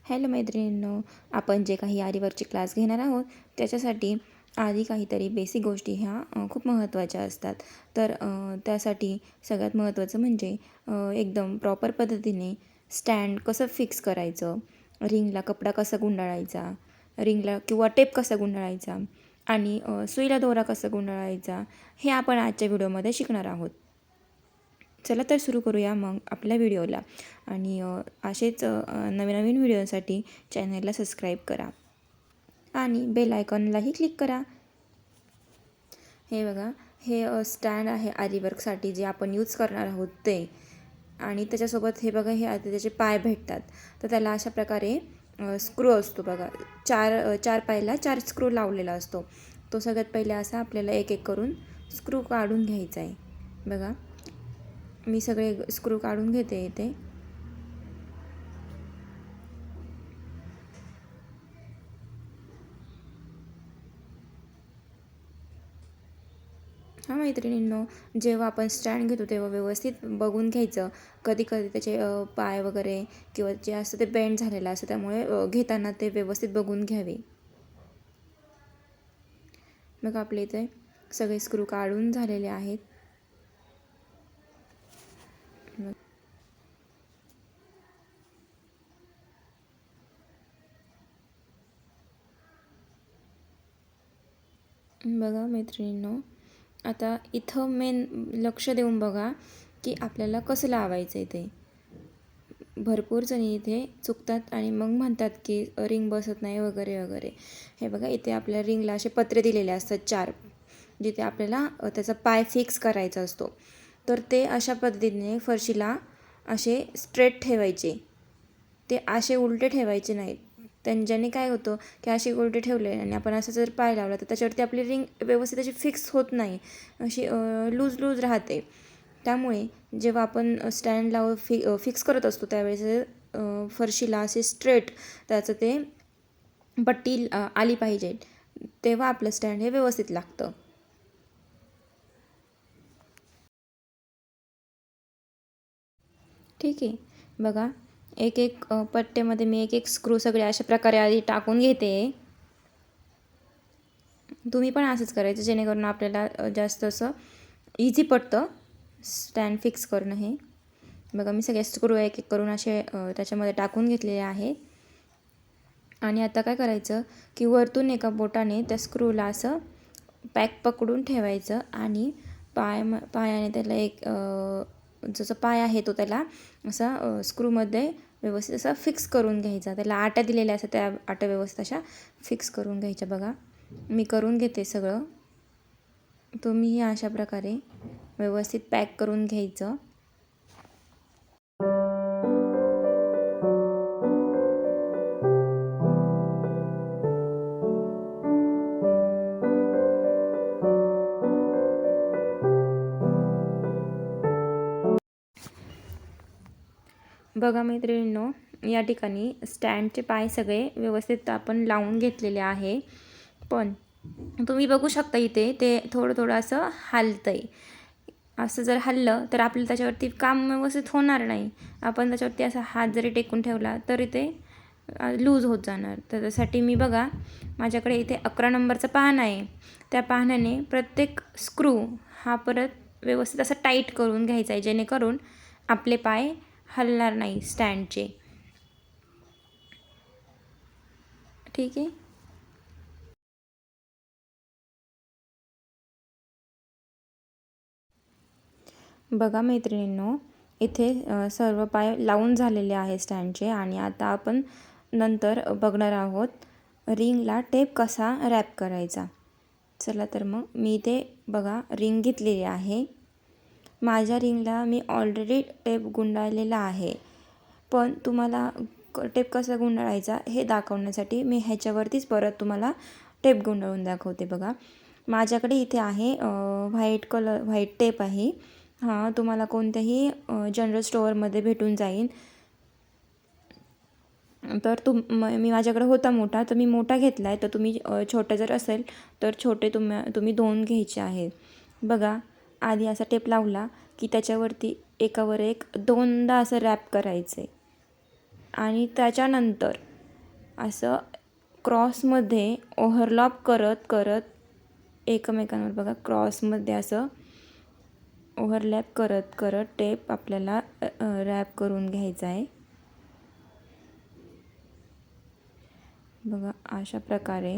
Hello मैत्रिणींनो, आपण जे काही आरीवर्कचे क्लास घेणार आहोत त्याच्यासाठी आधी काहीतरी बेसिक गोष्टी ह्या खूप महत्त्वाच्या असतात. तर त्यासाठी सगळ्यात महत्त्वाचं म्हणजे एकदम प्रॉपर पद्धतीने स्टँड कसं फिक्स करायचं, रिंगला कपडा कसा गुंडाळायचा, रिंगला किंवा टेप कसा गुंडाळायचा आणि सुईला दोरा कसा गुंडाळायचा, हे आपण आजच्या व्हिडिओमध्ये शिकणार आहोत. चला तर सुरू करूया मग आपल्या व्हिडिओला. आणि असेच नवीन नवीन व्हिडिओसाठी चॅनलला सबस्क्राईब करा आणि बेल आयकॉनलाही क्लिक करा. हे बघा, हे स्टँड आहे आरीवर्कसाठी जे आपण यूज करणार आहोत ते. आणि त्याच्यासोबत हे बघा, हे आता त्याचे पाय भेटतात. तर त्याला अशा प्रकारे स्क्रू असतो बघा, चार पायाला 4 स्क्रू लावलेला असतो. तो सगळ्यात पहिले असा आपल्याला एक एक करून स्क्रू काढून घ्यायचा आहे. बघा, मी सगळे स्क्रू काढून घेते इथे. हां मैत्रिणींनो, जेव्हा आपण स्टँड घेतो तेव्हा व्यवस्थित बघून घ्यायचं. कधी कधी त्याचे पाय वगैरे किंवा जे असतं ते बेंड झालेलं असतं, त्यामुळे घेताना ते व्यवस्थित बघून घ्यावे. मग आपले इथे सगळे स्क्रू काढून झालेले आहेत. बघा मैत्रिणींनो, आता इथं मेन लक्ष देऊन बघा की आपल्याला कसं लावायचं आहे ते. भरपूर जणी इथे चुकतात आणि मग म्हणतात की रिंग बसत नाही वगैरे वगैरे. हे बघा, इथे आपल्या रिंगला असे पत्रे दिलेले असतात 4, जिथे आपल्याला त्याचा पाय फिक्स करायचा असतो. तर ते अशा पद्धतीने फरशीला असे स्ट्रेट ठेवायचे, ते असे उलटे ठेवायचे नाहीत. ज्याने काय होतं की असे उलटे ठेवले आणि आपण असं जर पाय लावला तर त्याच्यावरती आपली रिंग व्यवस्थित अशी फिक्स होत नाही, अशी लूज लूज राहते. त्यामुळे जेव्हा आपण स्टँड फिक्स करत असतो त्यावेळेस फरशीला असे स्ट्रेट त्याचं ते पट्टी आली पाहिजे, तेव्हा आपलं स्टँड हे व्यवस्थित लागतं. ठीक आहे, बघा, एक एक पट्ट्यामध्ये मी एक एक स्क्रू सगळे अशा प्रकारे आधी टाकून घेते. तुम्ही पण असंच करायचं, जेणेकरून आपल्याला जास्त असं इझी पडतं स्टँड फिक्स करणं हे. बघा, मी सगळे स्क्रू एक एक करून असे त्याच्यामध्ये टाकून घेतलेले आहे. आणि आता काय करायचं की वरतून एका बोटाने त्या स्क्रूला असं पॅक पकडून ठेवायचं आणि पायाने त्याला एक जसं पाय आहे तो त्याला असा स्क्रूमध्ये व्यवस्थित असा फिक्स करून घ्यायचा. त्याला आट्या दिलेल्या असतात, त्या आट्या व्यवस्थित अशा फिक्स करून घ्यायच्या. बघा, मी करून घेते सगळं. तुम्हीही अशा प्रकारे व्यवस्थित पॅक करून घ्यायचं. बघा मैत्रिणींनो, या ठिकाणी स्टँडचे पाय सगळे व्यवस्थित आपण लावून घेतलेले आहे. पण तुम्ही बघू शकता इथे ते थोडं थोडं असं हलतं आहे. असं जर हललं तर आपल्याला त्याच्यावरती काम व्यवस्थित होणार नाही. आपण त्याच्यावरती असा हात जरी टेकून ठेवला तरी ते लूज होत जाणार. तर त्यासाठी मी बघा, माझ्याकडे इथे 11 नंबरचं पान आहे. त्या पानाने प्रत्येक स्क्रू हा परत व्यवस्थित असा टाईट करून घ्यायचा आहे, जेणेकरून आपले पाय हलणार नाही स्टँडचे. ठीक आहे. बघा मैत्रिणींनो, इथे सर्व पाय लावून झालेले आहे स्टँडचे. आणि आता आपण नंतर बघणार आहोत रिंगला टेप कसा रॅप करायचा. चला तर मग मी इथे बघा रिंग घेतलेली आहे. माझ्या रिंगला मी ऑलरेडी टेप गुंडाळलेला आहे, पण तुम्हाला टेप कसा गुंडाळायचा हे दाखवण्यासाठी मी ह्याच्यावरतीच परत तुम्हाला टेप गुंडाळून दाखवते. बघा, माझ्याकडे इथे आहे व्हाईट टेप आहे. हां, तुम्हाला कोणत्याही जनरल स्टोअरमध्ये भेटून जाईल. तर मी माझ्याकडे होता मोठा, तर मी मोठा घेतला आहे. तर तुम्ही छोटा जर असेल तर छोटे तुम्ही 2 घ्यायचे आहेत. बघा, आधी असा टेप लावला की त्याच्यावरती एकावर एक 2दा असं रॅप करायचं आहे. आणि त्याच्यानंतर असं क्रॉसमध्ये ओव्हरलॅप करत करत एकमेकांवर बघा क्रॉसमध्ये असं ओव्हरलॅप करत करत टेप आपल्याला रॅप करून घ्यायचा आहे. बघा अशा प्रकारे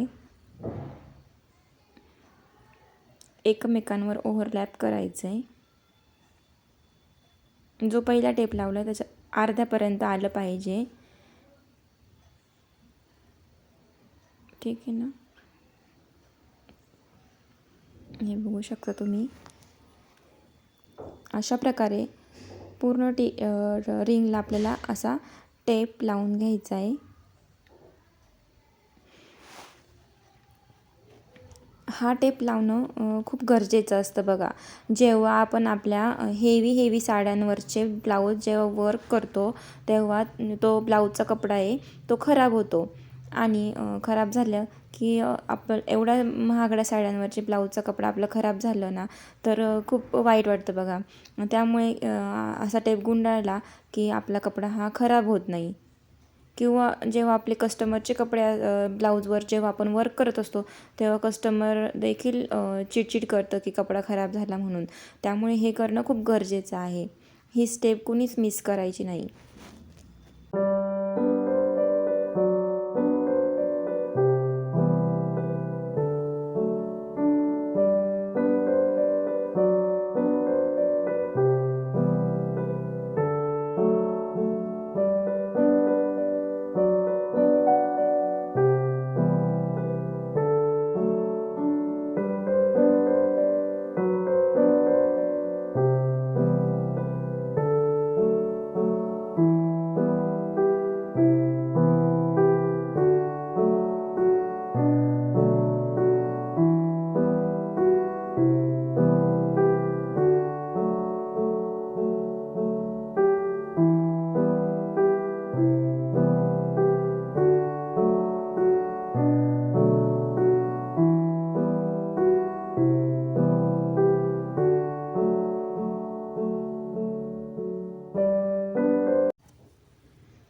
एकमेकांवर ओव्हरलॅप करायचं आहे. जो पहिला टेप लावला त्याच्या अर्ध्यापर्यंत आलं पाहिजे. ठीक आहे ना, हे बघू शकता तुम्ही. अशा प्रकारे पूर्ण रिंगला आपल्याला असा टेप लावून घ्यायचा आहे. हा टेप लावणं खूप गरजेचं असतं बघा. जेव्हा आपण आपल्या हेवी साड्यांवरचे ब्लाऊज जेव्हा वर्क करतो तेव्हा तो ब्लाऊजचा कपडा आहे तो खराब होतो आणि खराब झालं की आपण एवढ्या महागड्या साड्यांवरचे ब्लाऊजचा कपडा आपलं खराब झालं ना तर खूप वाईट वाटतं बघा. त्यामुळे असा टेप गुंडाळला की आपला कपडा हा खराब होत नाही. किंवा जेव्हा आपले कस्टमरचे कपडे ब्लाऊजवर जेव्हा आपण वर्क करत असतो तेव्हा कस्टमर देखील चिडचिड करतं की कपडा खराब झाला म्हणून. त्यामुळे हे करणं खूप गरजेचं आहे. ही स्टेप कुणीच मिस करायची नाही.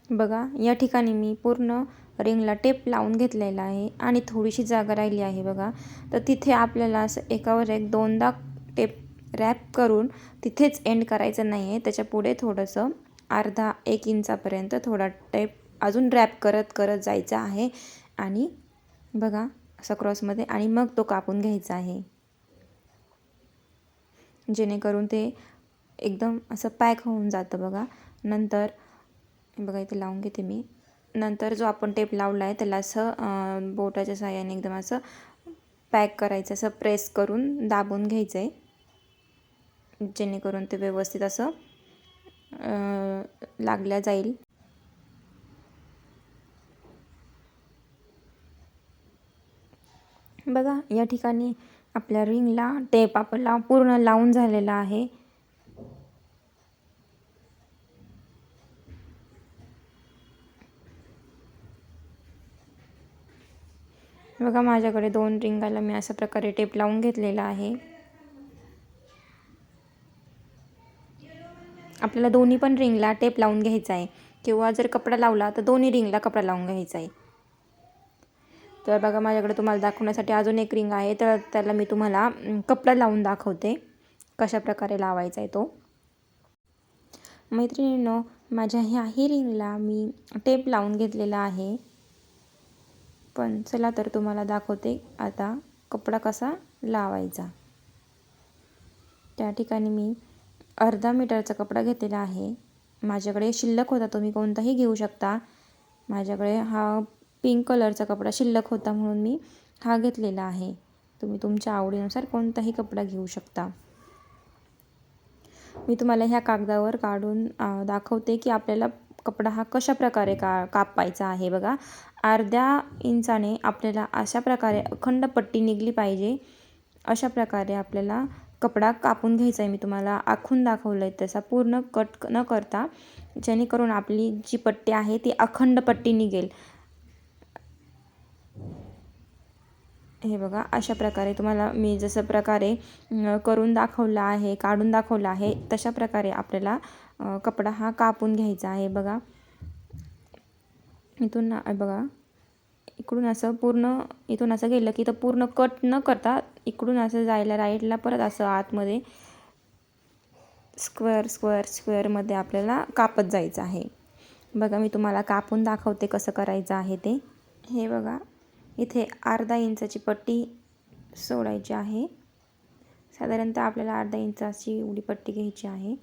बघा या ठिकाणी मी पूर्ण रिंगला टेप लावून घेतलेला आहे आणि थोडीशी जागा राहिली आहे बघा. तर तिथे आपल्याला असं एकावर एक दोनदा टेप रॅप करून तिथेच एंड करायचं नाही आहे. त्याच्या पुढे थोडंसं अर्धा 1 इंचापर्यंत थोडा टेप अजून रॅप करत करत जायचं आहे आणि बघा असं क्रॉसमध्ये आणि मग तो कापून घ्यायचा आहे. जेणेकरून ते एकदम असं पॅक होऊन जातं बघा. नंतर बघा इथे लावून घेते मी. नंतर जो आपण टेप लावला आहे त्याला असं बोटाच्या साहाय्याने एकदम असं पॅक करायचं, असं प्रेस करून दाबून घ्यायचं आहे. जेणेकरून ते व्यवस्थित असं लागल्या जाईल. बघा या ठिकाणी आपल्या रिंगला टेप आपला पूर्ण लावून झालेला आहे. बघा माझ्याकडे 2 रिंगाला मी अशा प्रकारे टेप लावून घेतलेला आहे. आपल्याला दोन्ही पण रिंगला टेप लावून घ्यायचा आहे किंवा जर कपडा लावला तर दोन्ही रिंगला कपडा लावून घ्यायचा आहे. तर बघा माझ्याकडे तुम्हाला दाखवण्यासाठी अजून एक रिंग आहे, तर त्याला मी तुम्हाला कपडा लावून दाखवते कशा प्रकारे लावायचा आहे तो. मैत्रिणींनो, माझ्या ह्याही रिंगला मी टेप लावून घेतलेला आहे. पण चला तर तुम्हाला दाखवते आता कपडा कसा लावायचा. त्या ठिकाणी मी अर्धा मीटरचा कपडा घेतलेला आहे. माझ्याकडे शिल्लक होता, तुम्ही कोणताही घेऊ शकता. माझ्याकडे हा पिंक कलरचा कपडा शिल्लक होता म्हणून मी हा घेतलेला आहे. तुम्ही तुमच्या आवडीनुसार कोणताही कपडा घेऊ शकता. मी तुम्हाला ह्या कागदावर काढून दाखवते की आपल्याला कपडा हा कशा प्रकारे कापायचा आहे. बघा अर्ध्या इंचाने आपल्याला अशा प्रकारे अखंड पट्टी निघली पाहिजे. अशा प्रकारे आपल्याला कपडा कापून घ्यायचा आहे. मी तुम्हाला आखून दाखवलं आहे तसा पूर्ण कट न करता, जेणेकरून आपली जी पट्टी आहे ती अखंड पट्टी निघेल. हे बघा अशा प्रकारे तुम्हाला मी जसं प्रकारे करून दाखवला आहे, काढून दाखवला आहे, तशा प्रकारे आपल्याला कपडा हा कापून घ्यायचा आहे. बघा इथून बघा इकडून असं पूर्ण इथून असं गेलं की तर पूर्ण कट न करता इकडून असं जायला राईटला परत असं आतमध्ये स्क्वेअरमध्ये आपल्याला कापत जायचं आहे. बघा मी तुम्हाला कापून दाखवते कसं करायचं आहे ते. हे बघा इथे अर्धा इंचाची पट्टी सोडायची आहे. साधारणतः आपल्याला अर्धा इंचाची एवढी पट्टी घ्यायची आहे.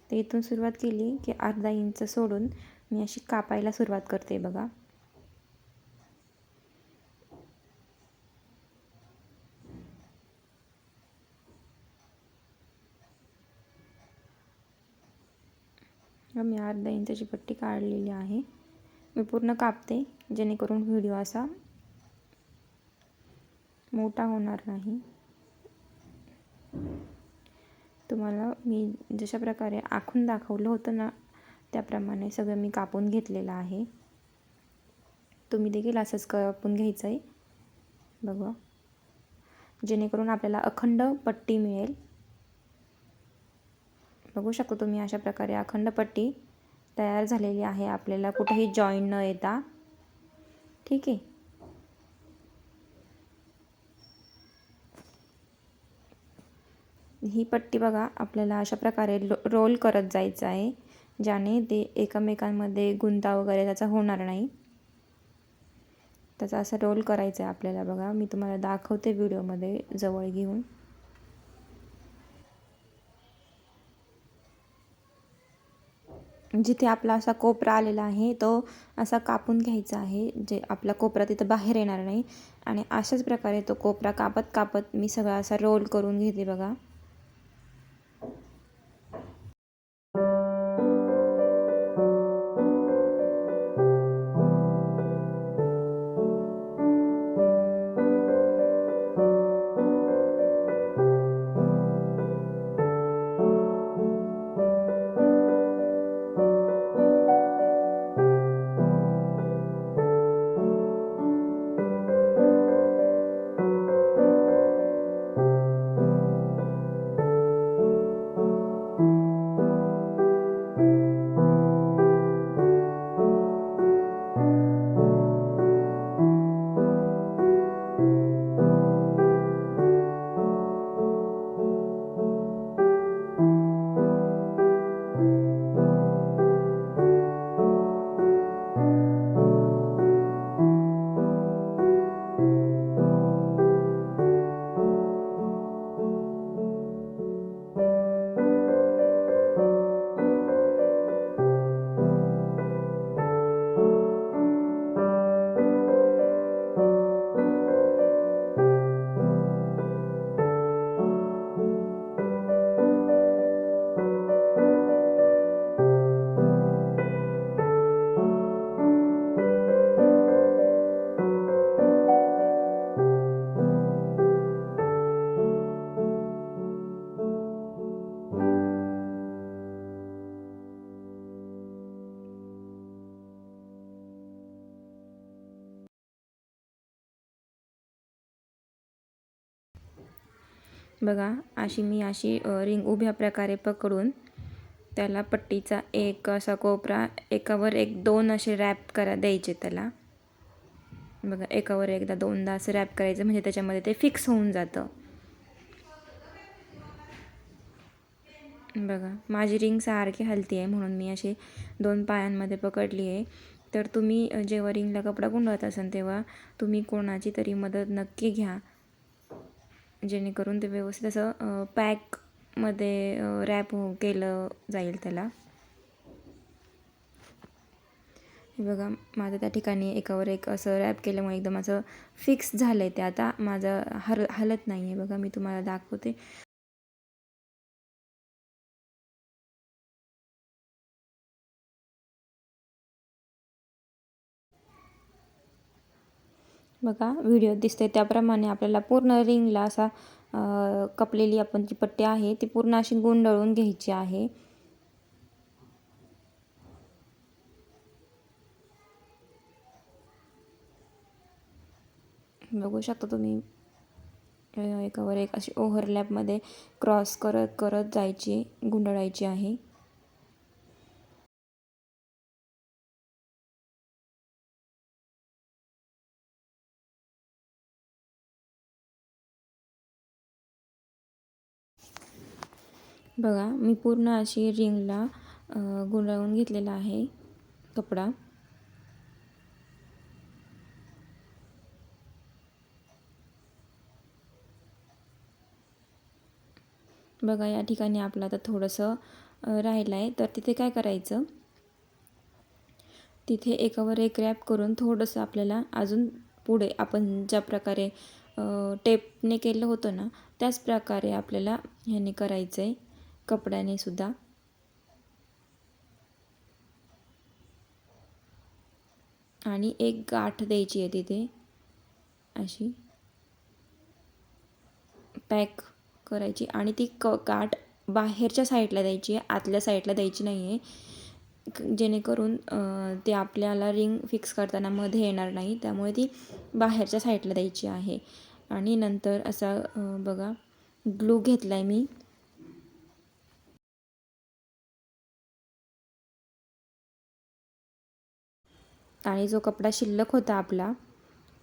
तर इथून सुरुवात केली की अर्धा इंच सोडून मी अशी कापायला सुरुवात करते बघा. मी अर्धा इंचाची पट्टी काढलेली आहे. मी पूर्ण कापते जेणेकरून व्हिडिओ असा मोठा होणार नाही. तुम्हाला मी जशा प्रकारे आखून दाखवलं होतं ना त्याप्रमाणे सगळं मी कापून घेतलेलं आहे. तुम्ही देखील असंच कापून घ्यायचं आहे बघा, जेणेकरून आपल्याला अखंड पट्टी मिळेल. बघू शकतो तुम्ही अशा प्रकारे अखंड पट्टी तयार झालेली आहे. आपल्याला कुठेही जॉईंट न येता. ठीक आहे. ही पट्टी बघा आपल्याला अशा प्रकारे रोल करत जायचं आहे, ज्याने ते एकमेकांमध्ये गुंता वगैरे त्याचा होणार नाही. त्याचा असं रोल करायचं आहे आपल्याला बघा. मी तुम्हाला दाखवते व्हिडिओमध्ये जवळ घेऊन. जिथे आपला असा कोपरा आलेला आहे तो असा कापून घ्यायचा आहे, जे आपला कोपरा तिथं बाहेर येणार नाही. आणि अशाच प्रकारे तो कोपरा कापत कापत मी सगळा असा रोल करून घेते बघा. बघा मी अशी रिंग उभ्या प्रकारे पकडून त्याला पट्टीचा एक असा कोपरा एकावर एक दोन असे रॅप द्यायचे त्याला. बघा एकावर एकदा दोनदा असं रॅप करायचं, म्हणजे त्याच्यामध्ये ते फिक्स होऊन जातं. बघा माझी रिंग सारखी हलती आहे म्हणून मी अशी दोन पायांमध्ये पकडली आहे. तर तुम्ही जेव्हा रिंगला कपडा गुंडळत असाल तेव्हा तुम्ही कोणाची तरी मदत नक्की घ्या, जेणेकरून ते व्यवस्थित असं पॅकमध्ये रॅप केलं जाईल त्याला. हे बघा माझं त्या ठिकाणी एकावर एक असं रॅप केल्यामुळे एकदम असं फिक्स झालं आहे ते. आता माझं हलत नाही आहे बघा. मी तुम्हाला दाखवते. बघा व्हिडिओ दिसते त्याप्रमाणे आपल्याला पूर्ण रिंगला असा कपलेली आपण जी पट्टी आहे ती पूर्ण अशी गुंडाळून घ्यायची आहे. बघू शकता तुम्ही एकावर एक अशी ओव्हरलॅपमध्ये क्रॉस करत करत जायची, गुंडाळायची आहे. बघा मी पूर्ण अशी रिंगला गुंडाळून घेतलेला आहे कपडा. बघा या ठिकाणी आपलं आता थोडंसं राहिलं आहे, तर तिथे काय करायचं, तिथे एकावर एक रॅप करून थोडंसं आपल्याला अजून पुढे आपण ज्या प्रकारे टेपने केलं होतं ना, त्याच प्रकारे आपल्याला ह्याने करायचं आहे कपड्याने सुद्धा. आणि एक गाठ द्यायची आहे तिथे अशी पॅक करायची आणि ती गाठ बाहेरच्या साईडला द्यायची आहे, आतल्या साईडला द्यायची नाही आहे, जेणेकरून ते आपल्याला रिंग फिक्स करताना मध्ये येणार नाही, त्यामुळे ती बाहेरच्या साईडला द्यायची आहे. आणि नंतर असा बघा ग्लू घेतला आहे मी. आणि जो कपडा शिल्लक होता आपला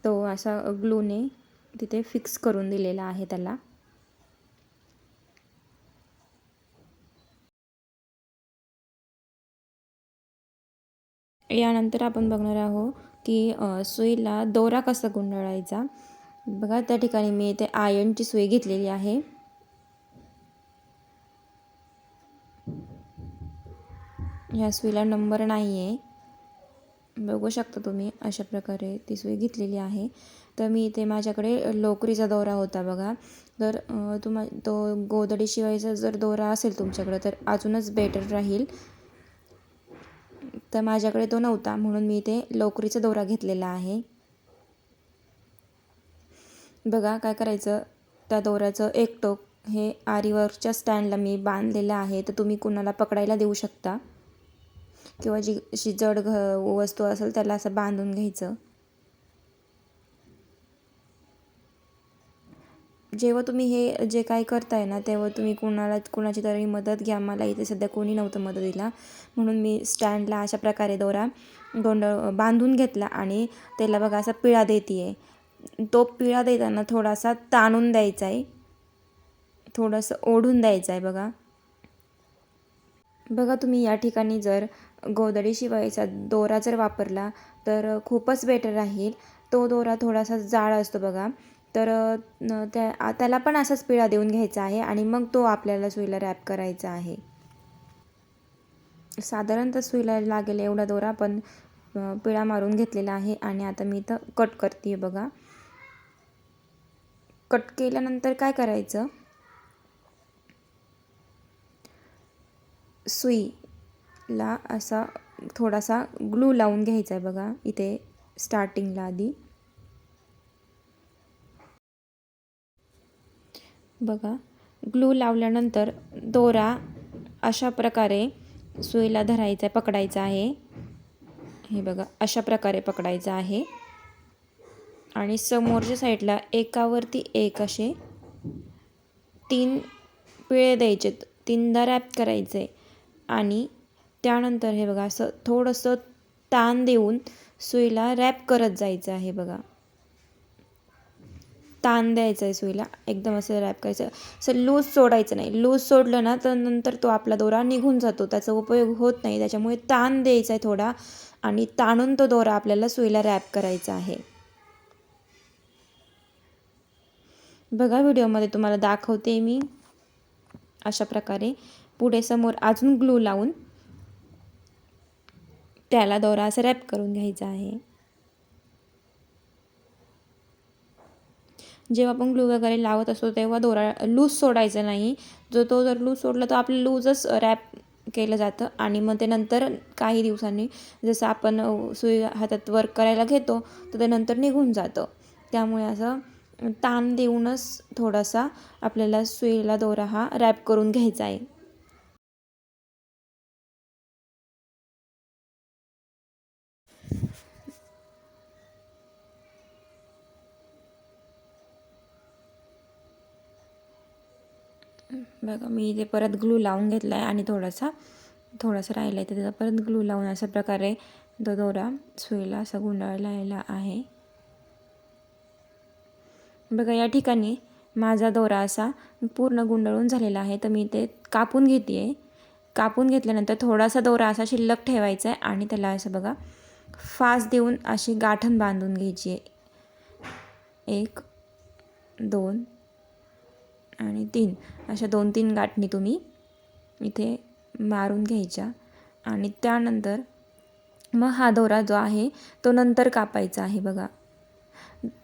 तो असा ग्लूने तिथे फिक्स करून दिलेला आहे त्याला. यानंतर आपण बघणार आहोत की सुईला दोरा कसा गुंडाळायचा. बघा त्या ठिकाणी मी इथे आयर्नची सुई घेतलेली आहे. ह्या सुईला नंबर नाही आहे, बघू शकता तुम्ही, अशा प्रकारे ती सुई घेतलेली आहे. तर मी इथे माझ्याकडे लोकरीचा दोरा होता बघा, तर तो गोधडी शिवायचा जर दोरा असेल तुमच्याकडे तर अजूनच बेटर राहील. तर माझ्याकडे तो नव्हता म्हणून मी इथे लोकरीचा दोरा घेतलेला आहे. बघा काय करायचं, त्या दोऱ्याचं एक टोक हे आरीवर्कच्या स्टँडला मी बांधलेलं आहे, तर तुम्ही कुणाला पकडायला देऊ शकता किंवा जी अशी जड वस्तू असेल त्याला असं बांधून घ्यायचं. जेव्हा तुम्ही हे जे काय करताय ना, तेव्हा तुम्ही कुणाची तरी मदत घ्या. मला इथे सध्या कोणी नव्हतं मदतीला, म्हणून मी स्टँडला अशा प्रकारे दोरा बांधून घेतला आणि त्याला बघा असा पिळा देते आहे. तो पिळा देताना थोडासा ताणून द्यायचा आहे, थोडंसं ओढून द्यायचं आहे. बघा तुम्ही या ठिकाणी जर गोधडी शिवायचा दोरा जर वापरला तर खूपच बेटर राहील. तो दोरा थोडासा जाड असतो बघा, तर त्याला पण असाच पिळा देऊन घ्यायचा आहे आणि मग तो आपल्याला सुईला रॅप करायचा आहे. साधारणतः सुईला लागेल एवढा दोरा पण पिळा मारून घेतलेला आहे. आणि आता मी इथं कट करते बघा. कट केल्यानंतर काय करायचं, सुईला असा थोडासा ग्लू लावून घ्यायचा आहे बघा इथे स्टार्टिंगला आधी. बघा ग्लू लावल्यानंतर दोरा अशा प्रकारे सुईला धरायचा आहे, पकडायचा आहे. हे बघा अशा प्रकारे पकडायचा आहे आणि समोरच्या साईडला एकावरती एक असे 3 पिळे द्यायचे, 3दा रॅप करायचे आणि त्यानंतर हे बघा असं थोडंसं ताण देऊन सुईला रॅप करत जायचं आहे. बघा ताण द्यायचं आहे सुईला, एकदम असं रॅप करायचं, असं लूज सोडायचं नाही. लूज सोडलं ना तर नंतर तो आपला दोरा निघून जातो, त्याचा उपयोग होत नाही. त्याच्यामुळे ताण द्यायचा आहे थोडा आणि ताणून तो दोरा आपल्याला सुईला रॅप करायचा आहे. बघा व्हिडिओमध्ये तुम्हाला दाखवते मी अशा प्रकारे पुढे समोर अजून ग्लू लावून त्याला दोरा असं रॅप करून घ्यायचा आहे. जेव्हा आपण ग्लू वगैरे लावत असतो तेव्हा दोरा लूज सोडायचा नाही. तो जर लूज सोडला तर आपलं लूजच रॅप केलं जातं आणि मग ते नंतर काही दिवसांनी जसं आपण सुई हातात वर्क करायला घेतो तर ते नंतर निघून जातं. त्यामुळे असं ताण देऊनच थोडासा आपल्याला सुईला दोरा हा रॅप करून घ्यायचा आहे. बघा मी इथे परत ग्लू लावून घेतला आहे आणि थोडासा राहिला आहे तर त्याचा परत ग्लू लावून अशा प्रकारे तो दोरा सुईला असा गुंडाळलेला आहे. बघा या ठिकाणी माझा दोरा असा पूर्ण गुंडाळून झालेला आहे, तर मी ते कापून घेते आहे. कापून घेतल्यानंतर थोडासा दोरा असा शिल्लक ठेवायचा आहे आणि त्याला असं बघा फास देऊन अशी गाठण बांधून घ्यायची आहे. 1 2 आणि 3 अशा 2-3 गाठणी तुम्ही इथे मारून घ्यायच्या आणि त्यानंतर मग हा दोरा जो आहे तो नंतर कापायचा आहे. बघा,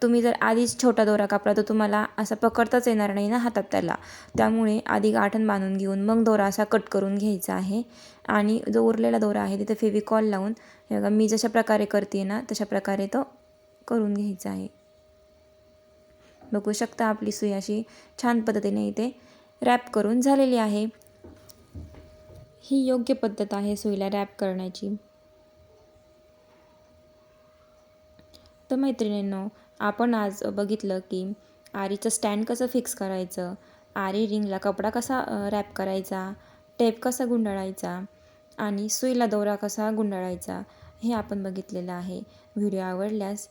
तुम्ही जर आधीच छोटा दोरा कापला तर तुम्हाला असा पकडताच येणार नाही ना हातात त्याला, त्यामुळे आधी गाठण बांधून घेऊन मग दोरा असा कट करून घ्यायचा आहे. आणि जो उरलेला दोरा आहे तिथे फेविकॉल लावून हे बघा मी जशा प्रकारे करते ना तशा प्रकारे तो करून घ्यायचा आहे. बघू शकता आपली सुई अशी छान पद्धतीने इथे रॅप करून झालेली आहे. ही योग्य पद्धत आहे सुईला रॅप करण्याची. तर मैत्रिणींनो, आपण आज बघितलं की आरीचं स्टँड कसं फिक्स करायचं, आरी रिंगला कपडा कसा रॅप करायचा, टेप कसा गुंडाळायचा आणि सुईला दोरा कसा गुंडाळायचा हे आपण बघितलेलं आहे. व्हिडिओ आवडल्यास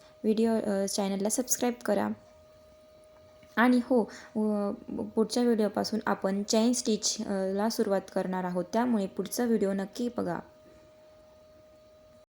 चॅनलला सबस्क्राईब करा. आणि हो, पुढच्या व्हिडिओपासून आपण चेन स्टिच ला सुरुवात करणार आहोत, त्यामुळे पुढचा व्हिडिओ नक्की बघा.